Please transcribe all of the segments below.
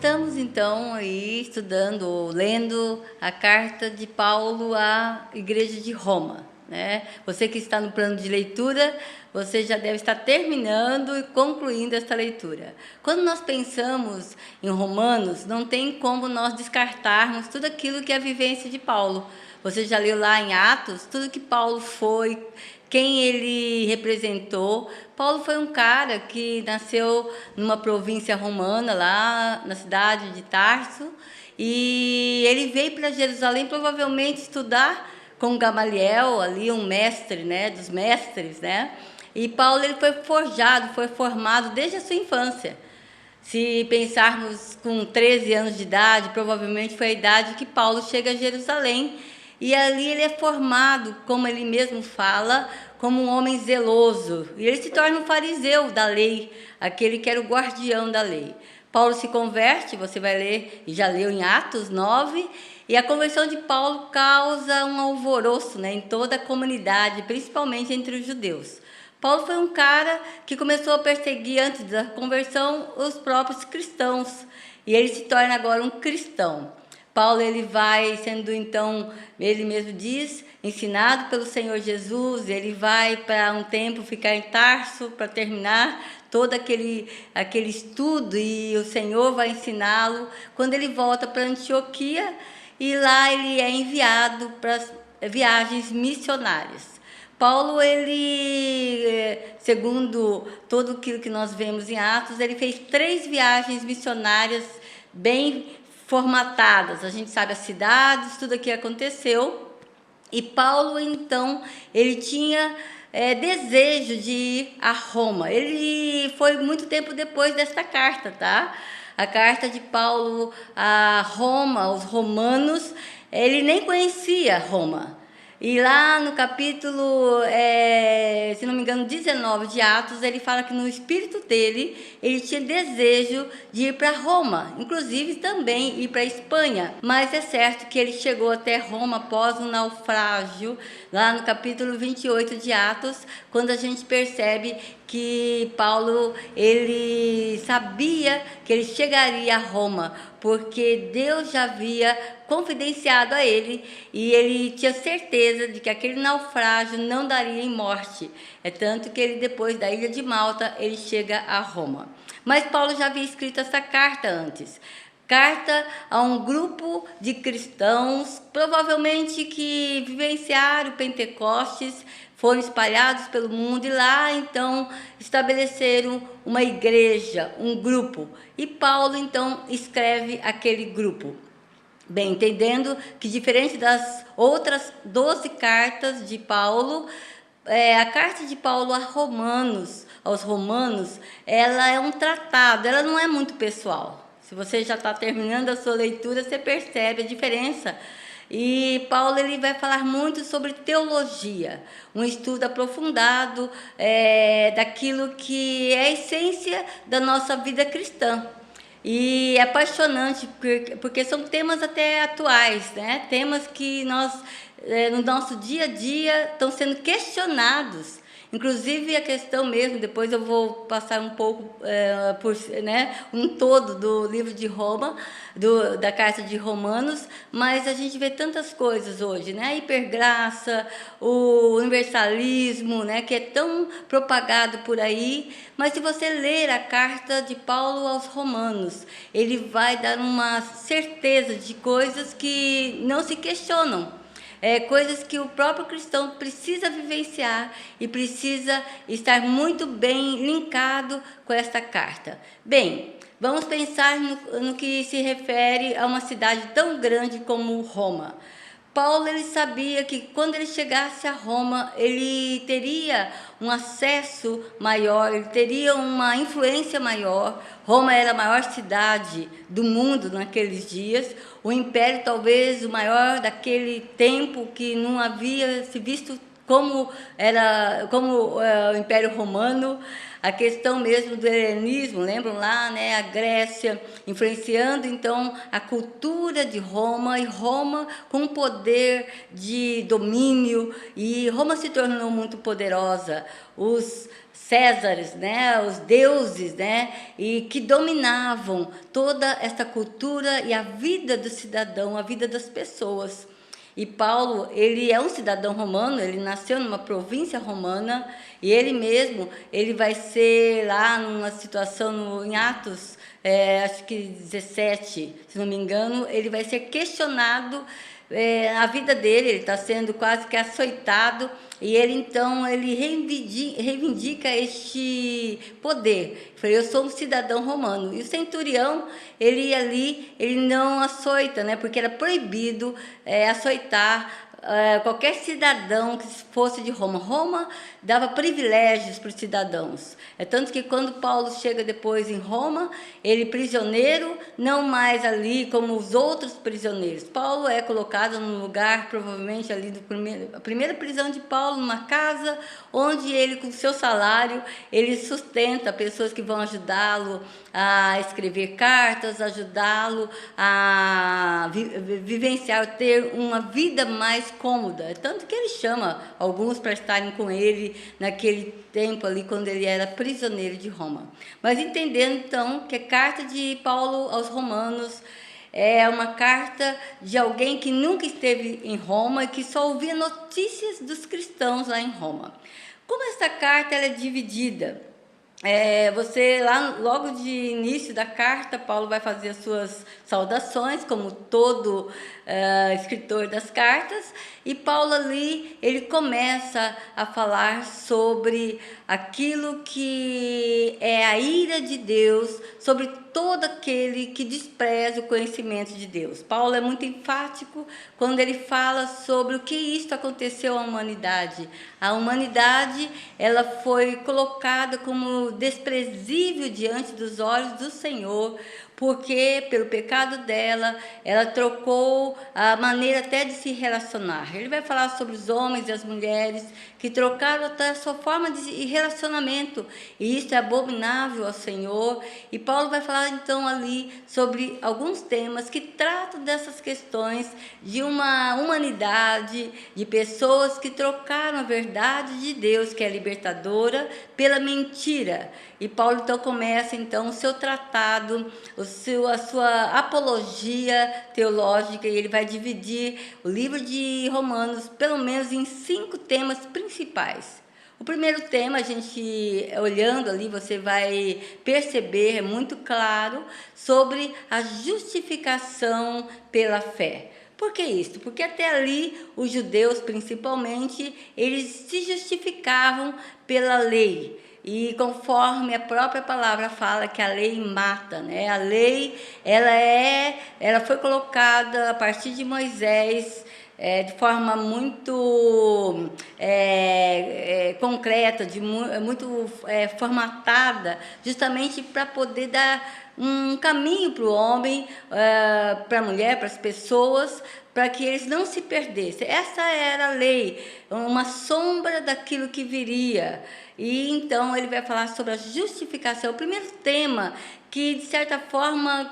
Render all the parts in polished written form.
Estamos então aí estudando, lendo a carta de Paulo à Igreja de Roma, né? Você que está no plano de leitura, você já deve estar terminando e concluindo esta leitura. Quando nós pensamos em Romanos, não tem como nós descartarmos tudo aquilo que é a vivência de Paulo. Você já leu lá em Atos tudo que Paulo foi, quem ele representou. Paulo foi um cara que nasceu numa província romana, lá na cidade de Tarso, e ele veio para Jerusalém provavelmente estudar com Gamaliel, ali um mestre, né, dos mestres, né? E Paulo ele foi forjado, foi formado desde a sua infância. Se pensarmos com 13 anos de idade, provavelmente foi a idade que Paulo chega a Jerusalém. E ali ele é formado, como ele mesmo fala, como um homem zeloso. E ele se torna um fariseu da lei, aquele que era o guardião da lei. Paulo se converte, você vai ler, e já leu em Atos 9, e a conversão de Paulo causa um alvoroço, né, em toda a comunidade, principalmente entre os judeus. Paulo foi um cara que começou a perseguir, antes da conversão, os próprios cristãos. E ele se torna agora um cristão. Paulo ele vai sendo, então, ele mesmo diz, ensinado pelo Senhor Jesus. Ele vai para um tempo ficar em Tarso para terminar todo aquele estudo, e o Senhor vai ensiná-lo. Quando ele volta para Antioquia, e lá ele é enviado para as viagens missionárias. Paulo, ele, segundo tudo aquilo que nós vemos em Atos, ele fez 3 viagens missionárias bem formatadas. A gente sabe as cidades, tudo o que aconteceu. E Paulo, então, ele tinha desejo de ir a Roma. Ele foi muito tempo depois desta carta, tá? A carta de Paulo a Roma, aos romanos, ele nem conhecia Roma. E lá no capítulo, se não me engano, 19 de Atos, ele fala que no espírito dele, ele tinha desejo de ir para Roma, inclusive também ir para a Espanha. Mas é certo que ele chegou até Roma após um naufrágio, lá no capítulo 28 de Atos, quando a gente percebe que Paulo, ele sabia que ele chegaria a Roma, porque Deus já havia confidenciado a ele, e ele tinha certeza de que aquele naufrágio não daria em morte. É tanto que ele, depois da ilha de Malta, ele chega a Roma. Mas Paulo já havia escrito essa carta antes. Carta a um grupo de cristãos, provavelmente que vivenciaram Pentecostes, foram espalhados pelo mundo, e lá então estabeleceram uma igreja, um grupo. E Paulo então escreve aquele grupo. Bem, entendendo que, diferente das outras 12 cartas de Paulo, a carta de Paulo aos Romanos, ela é um tratado, ela não é muito pessoal. Se você já está terminando a sua leitura, você percebe a diferença. E Paulo ele vai falar muito sobre teologia, um estudo aprofundado daquilo que é a essência da nossa vida cristã. E é apaixonante, porque são temas até atuais, né? Temas que nós, no nosso dia a dia, estão sendo questionados. Inclusive a questão mesmo, depois eu vou passar um pouco por um todo do livro de Roma, da carta de Romanos, mas a gente vê tantas coisas hoje, né? A hipergraça, o universalismo, né? Que é tão propagado por aí. Mas se você ler a carta de Paulo aos Romanos, ele vai dar uma certeza de coisas que não se questionam. Coisas que o próprio cristão precisa vivenciar e precisa estar muito bem linkado com esta carta. Bem, vamos pensar no que se refere a uma cidade tão grande como Roma. Paulo ele sabia que quando ele chegasse a Roma, ele teria um acesso maior, ele teria uma influência maior. Roma era a maior cidade do mundo naqueles dias, o império talvez o maior daquele tempo, que não havia se visto como o Império Romano, a questão mesmo do helenismo, lembram lá, né, a Grécia, influenciando então a cultura de Roma, e Roma com um poder de domínio, e Roma se tornou muito poderosa. Os Césares, né, os deuses, né, e que dominavam toda essa cultura e a vida do cidadão, a vida das pessoas. E Paulo, ele é um cidadão romano, ele nasceu numa província romana, e ele mesmo, ele vai ser lá numa situação em Atos, acho que 17, se não me engano, ele vai ser questionado, a vida dele, ele está sendo quase que açoitado, e ele então ele reivindica este poder. Ele falou, eu sou um cidadão romano. E o centurião, ele ali, ele não açoita, né? Porque era proibido açoitar qualquer cidadão que fosse de Roma. Roma dava privilégios para os cidadãos. É tanto que quando Paulo chega depois em Roma, ele prisioneiro, não mais ali como os outros prisioneiros. Paulo é colocado num lugar, provavelmente ali a primeira prisão de Paulo, numa casa, onde ele, com seu salário, ele sustenta pessoas que vão ajudá-lo a escrever cartas, ajudá-lo a vivenciar, ter uma vida mais cômoda. Tanto que ele chama alguns para estarem com ele naquele tempo ali, quando ele era prisioneiro de Roma. Mas entendendo, então, que a carta de Paulo aos Romanos é uma carta de alguém que nunca esteve em Roma e que só ouvia notícias dos cristãos lá em Roma. Como essa carta ela é dividida? Você lá logo de início da carta, Paulo vai fazer as suas saudações, como todo escritor das cartas, e Paulo ali, ele começa a falar sobre aquilo que é a ira de Deus, sobre todo aquele que despreza o conhecimento de Deus. Paulo é muito enfático quando ele fala sobre o que isto aconteceu à humanidade. A humanidade, ela foi colocada como desprezível diante dos olhos do Senhor, porque pelo pecado dela, ela trocou a maneira até de se relacionar. Ele vai falar sobre os homens e as mulheres que trocaram até a sua forma de relacionamento, e isso é abominável ao Senhor. E Paulo vai falar então ali sobre alguns temas que tratam dessas questões de uma humanidade, de pessoas que trocaram a verdade de Deus, que é libertadora, pela mentira. E Paulo então começa então o seu tratado, a sua apologia teológica, e ele vai dividir o livro de Romanos pelo menos em 5 temas principais. O primeiro tema, a gente olhando ali, você vai perceber, é muito claro, sobre a justificação pela fé. Por que isso? Porque até ali, os judeus principalmente, eles se justificavam pela lei. E conforme a própria palavra fala que a lei mata, né? A lei, ela foi colocada a partir de Moisés, de forma muito concreta, muito formatada, justamente para poder dar um caminho para o homem, para a mulher, para as pessoas, para que eles não se perdessem. Essa era a lei, uma sombra daquilo que viria. E então ele vai falar sobre a justificação, o primeiro tema que, de certa forma,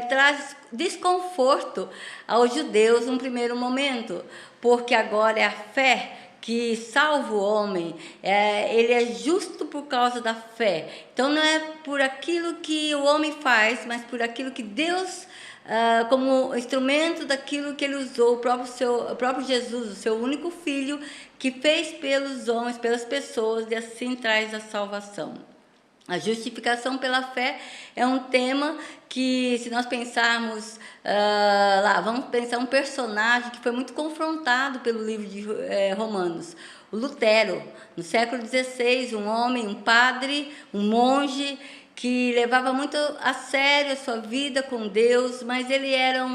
traz desconforto aos judeus num primeiro momento, porque agora é a fé que salva o homem, ele é justo por causa da fé. Então não é por aquilo que o homem faz, mas por aquilo que Deus, como instrumento daquilo que ele usou, o próprio Jesus, o seu único filho, que fez pelos homens, pelas pessoas, e assim traz a salvação. A justificação pela fé é um tema que, se nós pensarmos vamos pensar um personagem que foi muito confrontado pelo livro de Romanos, o Lutero, no século XVI, um homem, um padre, um monge, que levava muito a sério a sua vida com Deus, mas ele era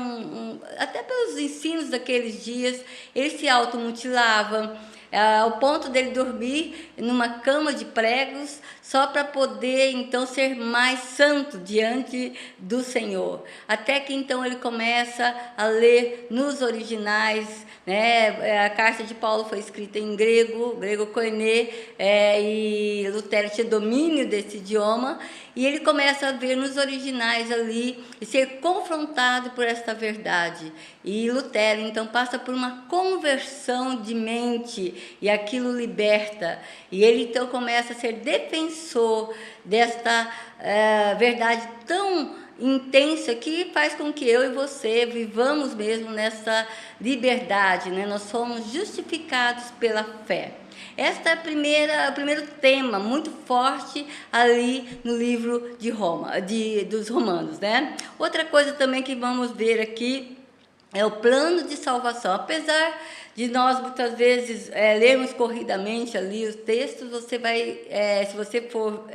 até pelos ensinos daqueles dias, ele se automutilava, ao ponto dele dormir numa cama de pregos, só para poder então ser mais santo diante do Senhor. Até que então ele começa a ler nos originais, né? A carta de Paulo foi escrita em grego koiné, e Lutero tinha domínio desse idioma, e ele começa a ver nos originais ali e ser confrontado por esta verdade. E Lutero então passa por uma conversão de mente, e aquilo liberta. E ele então começa a ser defensor desta verdade tão intensa, que faz com que eu e você vivamos mesmo nessa liberdade, né? Nós somos justificados pela fé. Esta é o primeiro tema muito forte ali no livro de dos Romanos, né? Outra coisa também que vamos ver aqui é o plano de salvação. Apesar de nós muitas vezes lermos corridamente ali os textos, você vai, se você for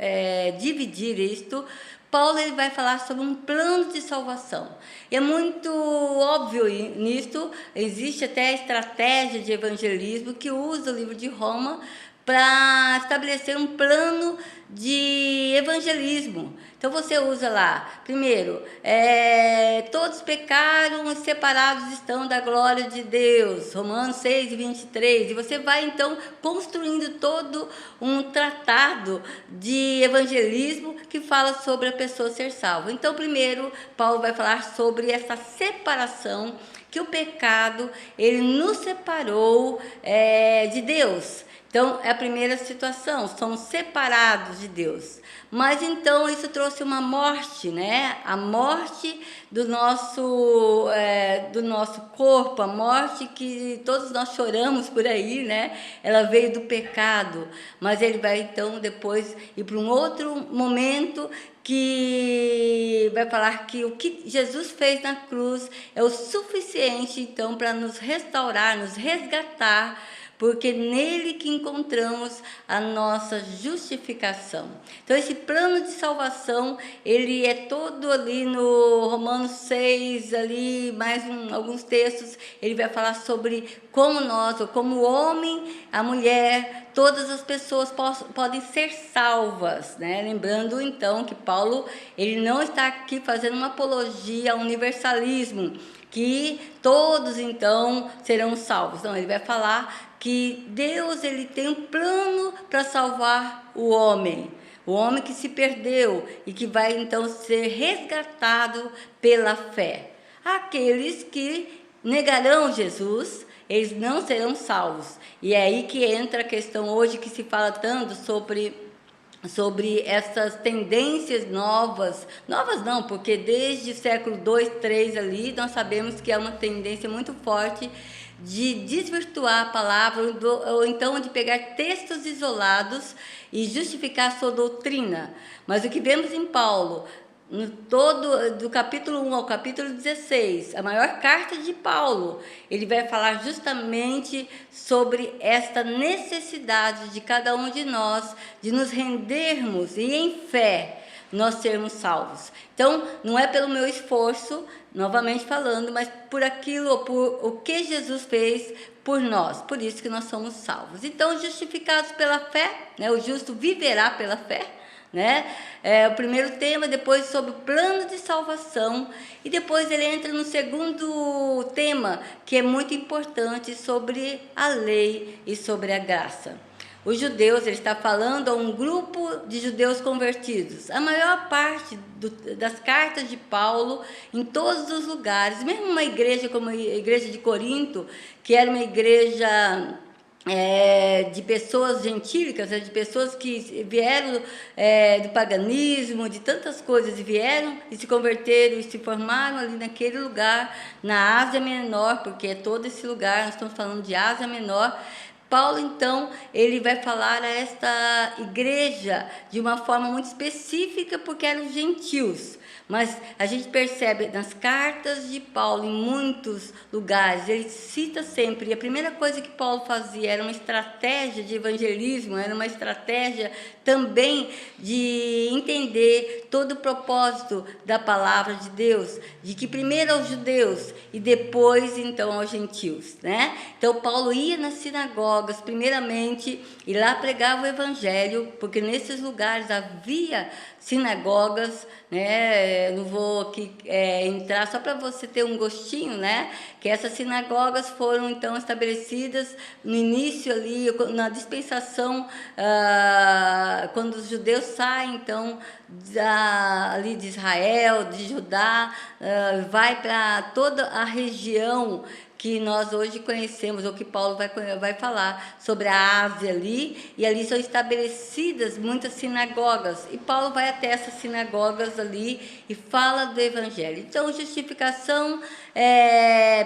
dividir isto, Paulo ele vai falar sobre um plano de salvação. E é muito óbvio nisto, existe até a estratégia de evangelismo que usa o livro de Roma para estabelecer um plano de evangelismo. Então você usa lá, primeiro, todos pecaram e separados estão da glória de Deus, Romanos 6:23, e você vai então construindo todo um tratado de evangelismo que fala sobre a pessoa ser salva. Então primeiro Paulo vai falar sobre essa separação, que o pecado ele nos separou de Deus. Então, é a primeira situação, somos separados de Deus. Mas então isso trouxe uma morte, né? A morte do nosso corpo, a morte que todos nós choramos por aí, né? Ela veio do pecado, mas ele vai então depois ir para um outro momento que vai falar que o que Jesus fez na cruz é o suficiente então para nos restaurar, nos resgatar, porque nele que encontramos a nossa justificação. Então esse plano de salvação, ele é todo ali no Romanos 6, ali mais alguns textos, ele vai falar sobre como nós, ou como o homem, a mulher, todas as pessoas podem ser salvas, né? Lembrando então que Paulo, ele não está aqui fazendo uma apologia ao universalismo, que todos então serão salvos. Não, ele vai falar que Deus ele tem um plano para salvar o homem que se perdeu e que vai então ser resgatado pela fé. Aqueles que negarão Jesus, eles não serão salvos. E é aí que entra a questão hoje que se fala tanto sobre essas tendências novas não, porque desde o século 2, 3 ali, nós sabemos que é uma tendência muito forte de desvirtuar a palavra, ou então de pegar textos isolados e justificar a sua doutrina. Mas o que vemos em Paulo, do capítulo 1 ao capítulo 16, a maior carta de Paulo, ele vai falar justamente sobre esta necessidade de cada um de nós, de nos rendermos e em fé nós sermos salvos. Então, não é pelo meu esforço, novamente falando, mas por aquilo, por o que Jesus fez por nós, por isso que nós somos salvos. Então, justificados pela fé, né? O justo viverá pela fé, né? O primeiro tema, depois sobre o plano de salvação, e depois ele entra no segundo tema, que é muito importante, sobre a lei e sobre a graça. Os judeus, ele está falando a um grupo de judeus convertidos. A maior parte das cartas de Paulo, em todos os lugares, mesmo uma igreja como a igreja de Corinto, que era uma igreja de pessoas gentílicas, de pessoas que vieram do paganismo, de tantas coisas, e vieram e se converteram e se formaram ali naquele lugar, na Ásia Menor, porque é todo esse lugar, nós estamos falando de Ásia Menor. Paulo, então, ele vai falar a esta igreja de uma forma muito específica, porque eram gentios. Mas a gente percebe nas cartas de Paulo, em muitos lugares, ele cita sempre, e a primeira coisa que Paulo fazia era uma estratégia de evangelismo, era uma estratégia também de entender todo o propósito da palavra de Deus, de que primeiro aos judeus e depois, então, aos gentios, né? Então, Paulo ia na sinagoga, sinagogas, primeiramente, e lá pregava o evangelho, porque nesses lugares havia sinagogas, né? Eu não vou aqui entrar só para você ter um gostinho, né? Que essas sinagogas foram então estabelecidas no início ali, na dispensação, quando os judeus saem então ali de Israel, de Judá, vai para toda a região que nós hoje conhecemos, ou que Paulo vai falar sobre a Ásia ali, e ali são estabelecidas muitas sinagogas, e Paulo vai até essas sinagogas ali e fala do evangelho. Então, justificação,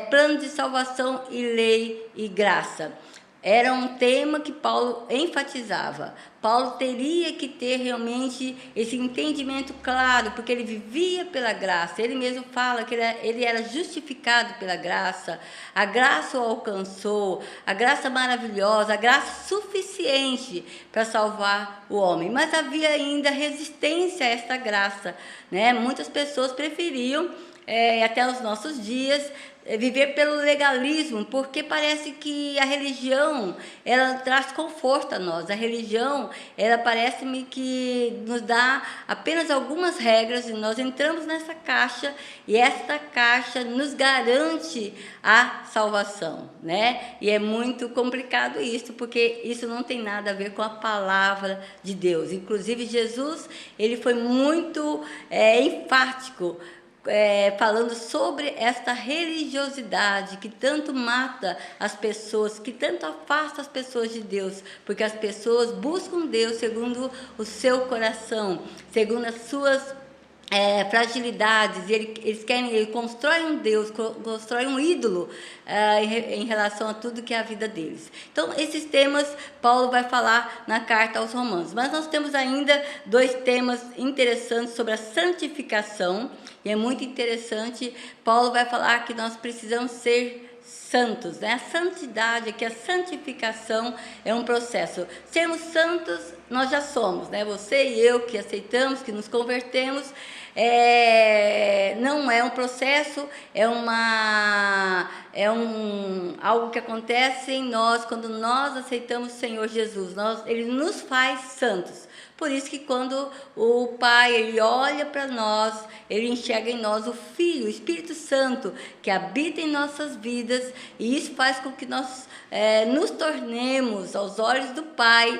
plano de salvação e lei e graça. Era um tema que Paulo enfatizava. Paulo teria que ter realmente esse entendimento claro, porque ele vivia pela graça. Ele mesmo fala que ele era justificado pela graça. A graça o alcançou, a graça maravilhosa, a graça suficiente para salvar o homem. Mas havia ainda resistência a esta graça, né? Muitas pessoas preferiam, até os nossos dias, viver pelo legalismo, porque parece que a religião, ela traz conforto a nós. A religião, ela parece-me que nos dá apenas algumas regras, e nós entramos nessa caixa, e esta caixa nos garante a salvação, né? E é muito complicado isso, porque isso não tem nada a ver com a palavra de Deus. Inclusive, Jesus, ele foi muito enfático, falando sobre esta religiosidade que tanto mata as pessoas, que tanto afasta as pessoas de Deus, porque as pessoas buscam Deus segundo o seu coração, segundo as suas fragilidades, e ele constrói um Deus, constrói um ídolo em relação a tudo que é a vida deles. Então, esses temas Paulo vai falar na carta aos Romanos. Mas nós temos ainda dois temas interessantes sobre a santificação, e é muito interessante. Paulo vai falar que nós precisamos ser santos, né? A santidade, que a santificação é um processo. Sermos santos, nós já somos, né? Você e eu que aceitamos, que nos convertemos, não é um processo, algo que acontece em nós quando nós aceitamos o Senhor Jesus. Ele nos faz santos. Por isso que quando o Pai, ele olha para nós, ele enxerga em nós o Filho, o Espírito Santo, que habita em nossas vidas, e isso faz com que nós nos tornemos, aos olhos do Pai,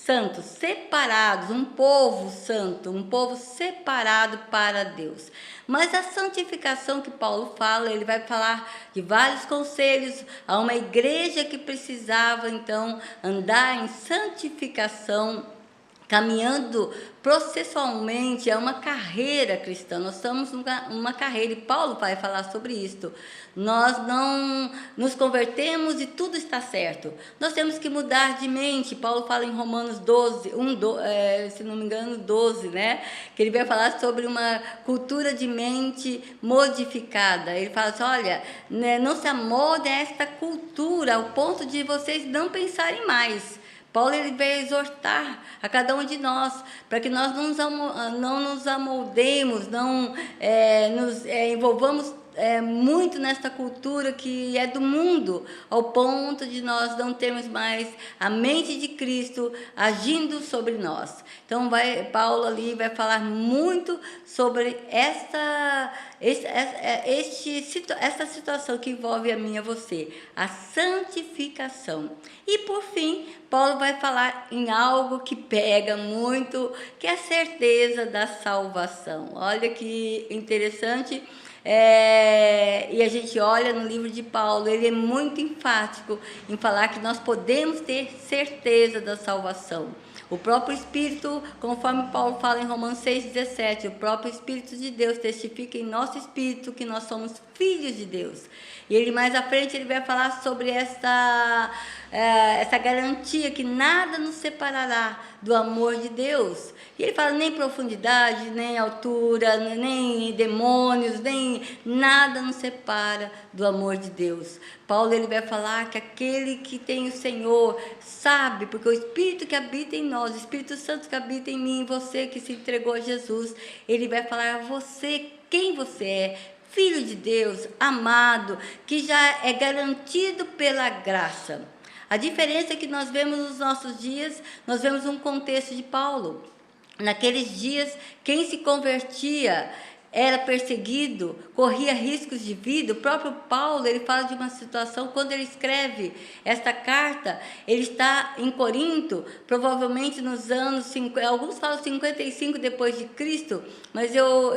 santos, separados, um povo santo, um povo separado para Deus. Mas a santificação que Paulo fala, ele vai falar de vários conselhos a uma igreja que precisava, então, andar em santificação, caminhando processualmente. É uma carreira cristã, nós estamos numa carreira, e Paulo vai falar sobre isso. Nós não nos convertemos e tudo está certo, nós temos que mudar de mente. Paulo fala em Romanos 12, se não me engano 12, né? Que ele vai falar sobre uma cultura de mente modificada. Ele fala assim, olha, né, não se amoldem a esta cultura ao ponto de vocês não pensarem mais. Paulo, ele veio exortar a cada um de nós, para que nós não nos amoldemos, não nos envolvamos muito nesta cultura que é do mundo, ao ponto de nós não termos mais a mente de Cristo agindo sobre nós. Então, Paulo ali vai falar muito sobre essa situação que envolve a mim e a você, a santificação. E, por fim, Paulo vai falar em algo que pega muito, que é a certeza da salvação. Olha que interessante. E a gente olha no livro de Paulo, ele é muito enfático em falar que nós podemos ter certeza da salvação. O próprio Espírito, conforme Paulo fala em Romanos 6,17, o próprio Espírito de Deus testifica em nosso espírito que nós somos filhos de Deus. E ele mais à frente ele vai falar sobre essa garantia que nada nos separará do amor de Deus. E ele fala nem profundidade, nem altura, nem demônios, nem nada nos separa do amor de Deus. Paulo, ele vai falar que aquele que tem o Senhor sabe, porque o Espírito que habita em nós, o Espírito Santo que habita em mim, você que se entregou a Jesus, ele vai falar a você quem você é, filho de Deus, amado, que já é garantido pela graça. A diferença é que nós vemos nos nossos dias, nós vemos um contexto de Paulo. Naqueles dias, quem se convertia era perseguido, corria riscos de vida. O próprio Paulo, ele fala de uma situação, quando ele escreve esta carta, ele está em Corinto, provavelmente nos anos, alguns falam 55 depois de Cristo, mas eu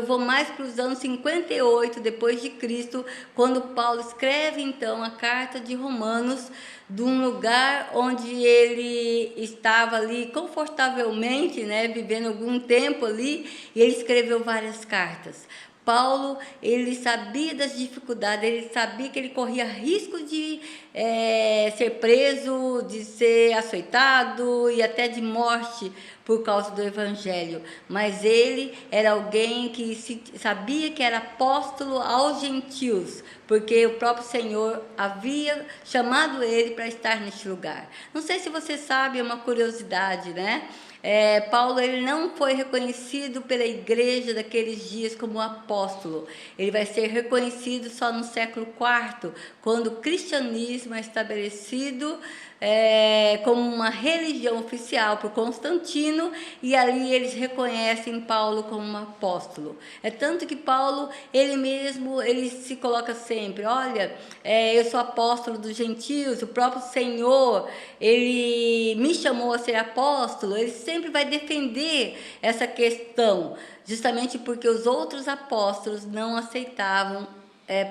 vou mais para os anos 58 depois de Cristo, quando Paulo escreve então a carta de Romanos, de um lugar onde ele estava ali confortavelmente, né, vivendo algum tempo ali, e ele escreveu várias cartas. Paulo, ele sabia das dificuldades, ele sabia que ele corria risco de ser preso, de ser açoitado e até de morte por causa do Evangelho. Mas ele era alguém que sabia que era apóstolo aos gentios, porque o próprio Senhor havia chamado ele para estar neste lugar. Não sei se você sabe, é uma curiosidade, né? Paulo, ele não foi reconhecido pela igreja daqueles dias como apóstolo. Ele vai ser reconhecido só no século IV, quando o cristianismo é estabelecido como uma religião oficial por Constantino, e ali eles reconhecem Paulo como um apóstolo. É tanto que Paulo, ele mesmo, ele se coloca sempre, olha, eu sou apóstolo dos gentios, o próprio Senhor, ele me chamou a ser apóstolo. Ele sempre vai defender essa questão, justamente porque os outros apóstolos não aceitavam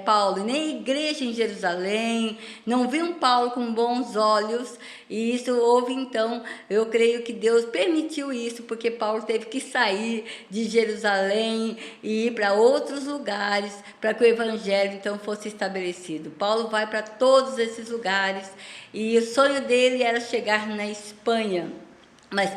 Paulo, nem a igreja em Jerusalém, não viam Paulo com bons olhos, e isso houve então, eu creio que Deus permitiu isso, porque Paulo teve que sair de Jerusalém e ir para outros lugares, para que o evangelho então fosse estabelecido. Paulo vai para todos esses lugares, e o sonho dele era chegar na Espanha. Mas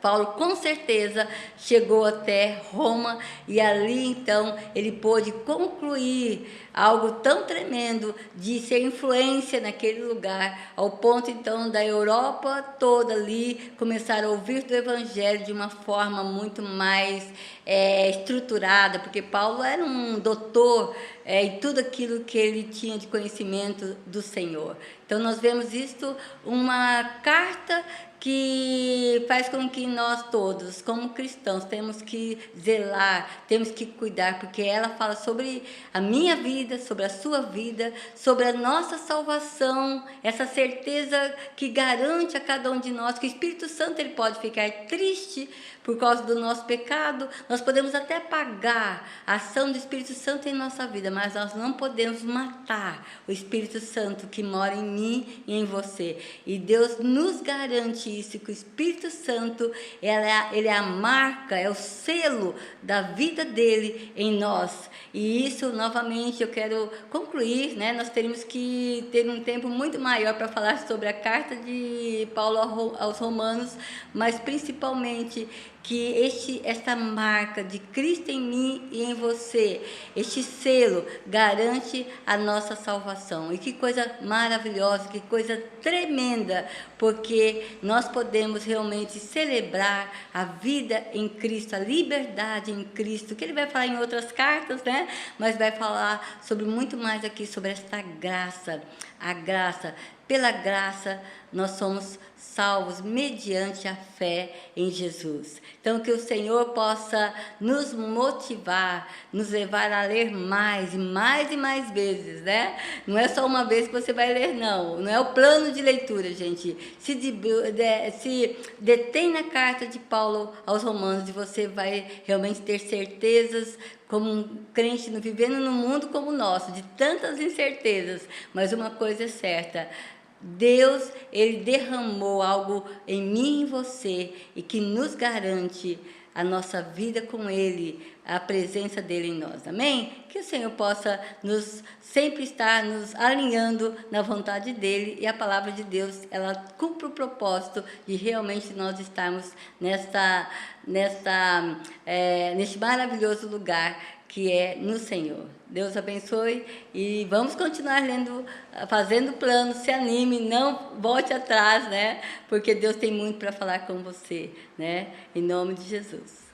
Paulo com certeza chegou até Roma, e ali então ele pôde concluir algo tão tremendo de ser influência naquele lugar, ao ponto então da Europa toda ali começar a ouvir do evangelho de uma forma muito mais estruturada, porque Paulo era um doutor em tudo aquilo que ele tinha de conhecimento do Senhor. Então nós vemos isto, uma carta que faz com que nós todos, como cristãos, temos que zelar, temos que cuidar, porque ela fala sobre a minha vida, sobre a sua vida, sobre a nossa salvação, essa certeza que garante a cada um de nós que o Espírito Santo ele pode ficar triste por causa do nosso pecado. Nós podemos até pagar a ação do Espírito Santo em nossa vida, mas nós não podemos matar o Espírito Santo que mora em mim e em você. E Deus nos garante isso, que o Espírito Santo ele é a marca, é o selo da vida dele em nós. E isso, novamente, eu quero concluir, né? Nós teríamos que ter um tempo muito maior para falar sobre a carta de Paulo aos Romanos, mas principalmente que esta marca de Cristo em mim e em você, este selo garante a nossa salvação. E que coisa maravilhosa, que coisa tremenda, porque nós podemos realmente celebrar a vida em Cristo, a liberdade em Cristo, que ele vai falar em outras cartas, né? Mas vai falar sobre muito mais aqui, sobre esta graça, a graça. Pela graça, nós somos salvos mediante a fé em Jesus. Então, que o Senhor possa nos motivar, nos levar a ler mais e mais e mais vezes, né? Não é só uma vez que você vai ler, não. Não é o plano de leitura, gente. Se detém na carta de Paulo aos Romanos, e você vai realmente ter certezas, como um crente vivendo num mundo como o nosso, de tantas incertezas. Mas uma coisa é certa: Deus, ele derramou algo em mim e em você, e que nos garante a nossa vida com ele, a presença dele em nós. Amém? Que o Senhor possa sempre estar nos alinhando na vontade dele, e a palavra de Deus, ela cumpre o propósito de realmente nós estarmos neste maravilhoso lugar que é no Senhor. Deus abençoe, e vamos continuar lendo, fazendo planos. Se anime, não volte atrás, né? Porque Deus tem muito para falar com você, né? Em nome de Jesus.